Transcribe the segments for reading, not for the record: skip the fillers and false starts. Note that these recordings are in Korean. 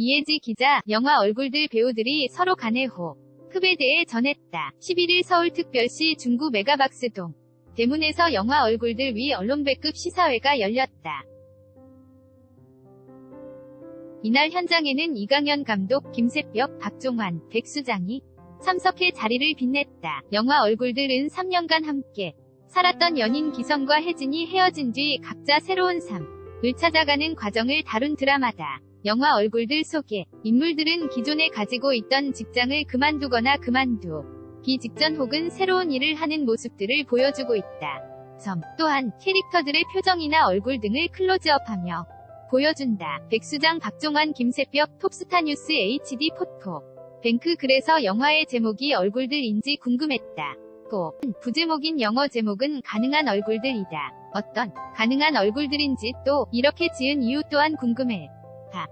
이혜지 기자, 영화 얼굴들 배우들이 서로 간의 호흡에 대해 전했다. 11일 서울특별시 중구 메가박스동 대문에서 영화 얼굴들 위 언론배급 시사회가 열렸다. 이날 현장에는 이강현 감독, 김세벽, 박종환, 백수장이 참석해 자리를 빛냈다. 영화 얼굴들은 3년간 함께 살았던 연인 기성과 혜진이 헤어진 뒤 각자 새로운 삶을 찾아가는 과정을 다룬 드라마다. 영화 얼굴들 속의 인물들은 기존에 가지고 있던 직장을 그만두거나 그만두기 직전 혹은 새로운 일을 하는 모습들을 보여주고 있다. 또한 캐릭터들의 표정이나 얼굴 등을 클로즈업하며 보여준다. 백수장, 박종환, 김세벽, 톱스타뉴스 HD 포토 뱅크. 그래서 영화의 제목이 얼굴들인지 궁금했다. 부제목인 영어 제목은 가능한 얼굴들이다. 어떤 가능한 얼굴들인지 또 이렇게 지은 이유 또한 궁금해.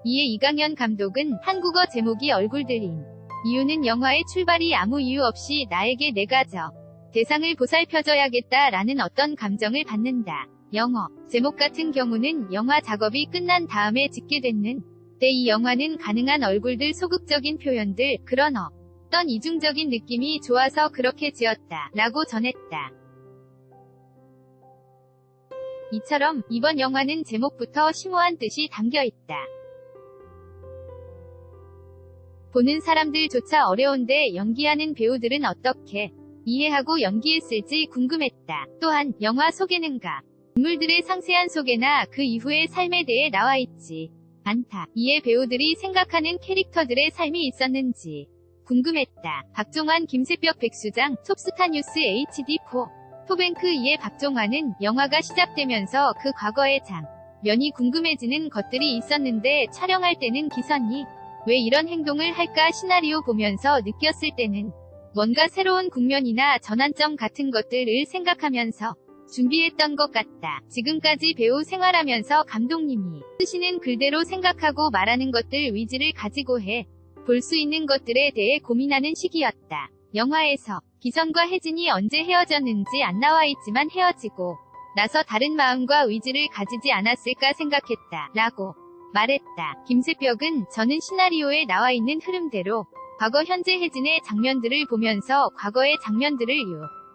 이에 이강현 감독은 한국어 제목이 얼굴들인 이유는 영화의 출발이 아무 이유 없이 나에게 내가 저 대상을 보살펴줘야겠다 라는 어떤 감정을 받는다. 영어 제목 같은 경우는 영화 작업이 끝난 다음에 짓게 됐는데 이 영화는 가능한 얼굴들 소극적인 표현들 그런 어떤 이중적인 느낌이 좋아서 그렇게 지었다 라고 전했다. 이처럼 이번 영화는 제목부터 심오한 뜻이 담겨있다. 보는 사람들조차 어려운데 연기하는 배우들은 어떻게 이해하고 연기했을지 궁금했다. 또한 영화 소개는가 인물들의 상세한 소개나 그 이후의 삶에 대해 나와있지 않다. 이에 배우들이 생각하는 캐릭터들의 삶이 있었는지 궁금했다. 박종환, 김세벽, 백수장, 톱스타뉴스 HD4 토뱅크. 이에 박종환은 영화가 시작되면서 그 과거의 장면이 궁금해지는 것들이 있었는데 촬영할 때는 기선이 왜 이런 행동을 할까 시나리오 보면서 느꼈을 때는 뭔가 새로운 국면이나 전환점 같은 것들을 생각하면서 준비했던 것 같다. 지금까지 배우 생활하면서 감독님이 쓰시는 글대로 생각하고 말하는 것들 위주를 가지고 해 볼 수 있는 것들에 대해 고민하는 시기였다. 영화에서 기성과 혜진이 언제 헤어졌는지 안 나와있지만 헤어지고 나서 다른 마음과 의지를 가지지 않았을까 생각했다. 라고 말했다. 김세벽은 저는 시나리오에 나와있는 흐름대로 과거 현재 혜진의 장면들을 보면서 과거의 장면들을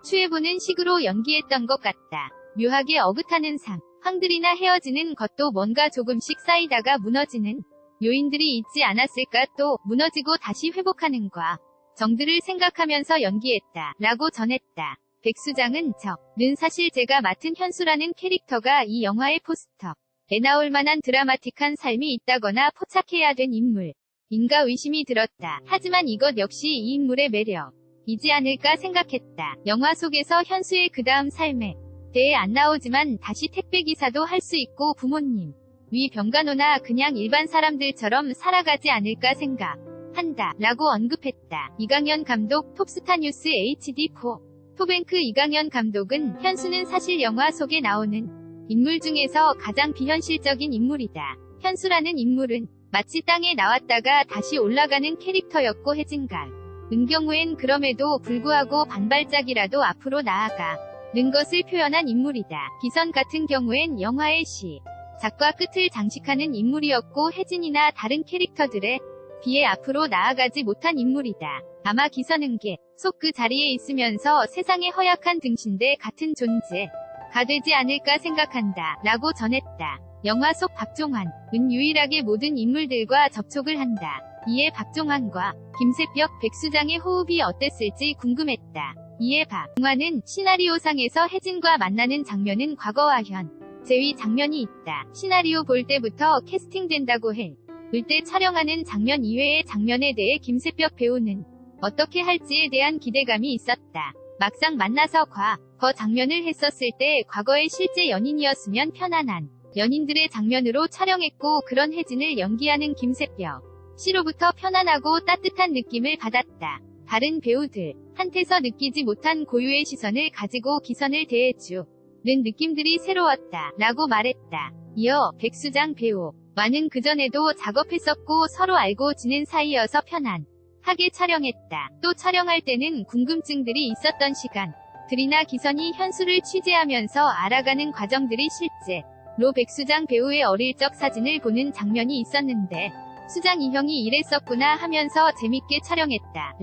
유추해보는 식으로 연기했던 것 같다. 묘하게 어긋하는 상황들이나 헤어지는 것도 뭔가 조금씩 쌓이다가 무너지는 요인들이 있지 않았을까 또 무너지고 다시 회복하는 과정들을 생각하면서 연기했다. 라고 전했다. 백수장은 저는 사실 제가 맡은 현수라는 캐릭터가 이 영화의 포스터에 나올 만한 드라마틱한 삶이 있다거나 포착해야 된 인물인가 의심이 들었다. 하지만 이것 역시 이 인물의 매력이지 않을까 생각했다. 영화 속에서 현수의 그 다음 삶에 대해 안 나오지만 다시 택배기사도 할 수 있고 부모님 위 병간호나 그냥 일반 사람들처럼 살아가지 않을까 생각한다. 라고 언급했다. 이강현 감독 톱스타뉴스 HD4 토뱅크. 이강현 감독은 현수는 사실 영화 속에 나오는 인물 중에서 가장 비현실적인 인물이다. 현수라는 인물은 마치 땅에 나왔다가 다시 올라가는 캐릭터였고 혜진갈 은 경우엔 그럼에도 불구하고 반발짝이라도 앞으로 나아가는 것을 표현한 인물이다. 기선 같은 경우엔 영화의 시작과 끝을 장식하는 인물이었고 혜진이나 다른 캐릭터들에 비해 앞으로 나아가지 못한 인물이다. 아마 기선은 계속 그 자리에 있으면서 세상의 허약한 등신대 같은 존재가 되지 않을까 생각한다. 라고 전했다. 영화 속 박종환은 유일하게 모든 인물들과 접촉을 한다. 이에 박종환과 김세벽, 백수장의 호흡이 어땠을지 궁금했다. 이에 박종환은 시나리오상에서 혜진과 만나는 장면은 과거와 현재의 장면이 있다. 시나리오 볼 때부터 캐스팅된다고 해. 볼 때 촬영하는 장면 이외의 장면에 대해 김세벽 배우는 어떻게 할지에 대한 기대감이 있었다. 막상 만나서 과거 장면을 했었을 때 과거의 실제 연인이었으면 편안한 연인들의 장면으로 촬영했고 그런 혜진을 연기하는 김세벽 씨로부터 편안하고 따뜻한 느낌을 받았다. 다른 배우들한테서 느끼지 못한 고유의 시선을 가지고 기선을 대해주는 느낌들이 새로웠다. 라고 말했다. 이어 백수장 배우와는 그전에도 작업했었고 서로 알고 지낸 사이여서 편안하게 촬영했다. 또 촬영할 때는 궁금증들이 있었던 시간들이나 기선이 현수를 취재하면서 알아가는 과정들이 실제로 백수장 배우의 어릴 적 사진을 보는 장면이 있었는데 수장 이 형이 이랬었구나 하면서 재밌게 촬영했다.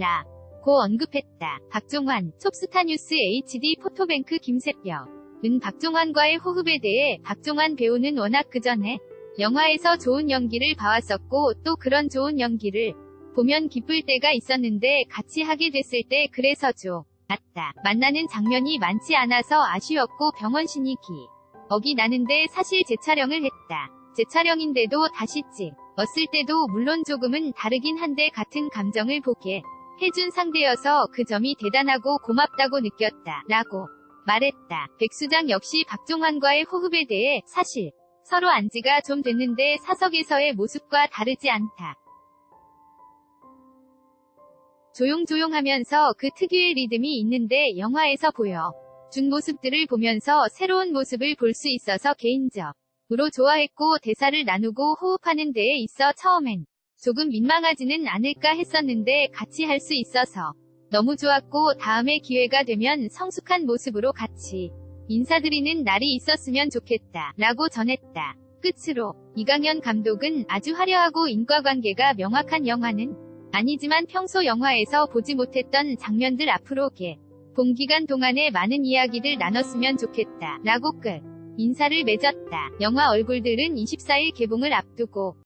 고 언급했다. 박종환, 톱스타뉴스 HD 포토뱅크 김세뼈. 박종환과의 호흡에 대해 박종환 배우는 워낙 그전에 영화에서 좋은 연기를 봐왔었고 또 그런 좋은 연기를 보면 기쁠 때가 있었는데 같이 하게 됐을 때 그래서 맞다. 만나는 장면이 많지 않아서 아쉬웠고 병원 신이 어기 나는데 사실 재촬영을 했다. 재촬영인데도 다시 찍었을 때도 물론 조금은 다르긴 한데 같은 감정을 보게 해준 상대여서 그 점이 대단하고 고맙다고 느꼈다. 라고 말했다. 백수장 역시 박종환과의 호흡에 대해 사실 서로 안지가 좀 됐는데 사석에서의 모습과 다르지 않다. 조용조용하면서 그 특유의 리듬이 있는데 영화에서 보여준 모습들을 보면서 새로운 모습을 볼 수 있어서 개인적으로 좋아했고 대사를 나누고 호흡하는 데에 있어 처음엔 조금 민망하지는 않을까 했었는데 같이 할 수 있어서 너무 좋았고 다음에 기회가 되면 성숙한 모습으로 같이 인사드리는 날이 있었으면 좋겠다. 라고 전했다. 끝으로 이강현 감독은 아주 화려하고 인과관계가 명확한 영화는 아니지만 평소 영화에서 보지 못했던 장면들 앞으로 본 기간 동안에 많은 이야기들 나눴으면 좋겠다. 라고 끝 인사를 맺었다. 영화 얼굴들은 24일 개봉을 앞두고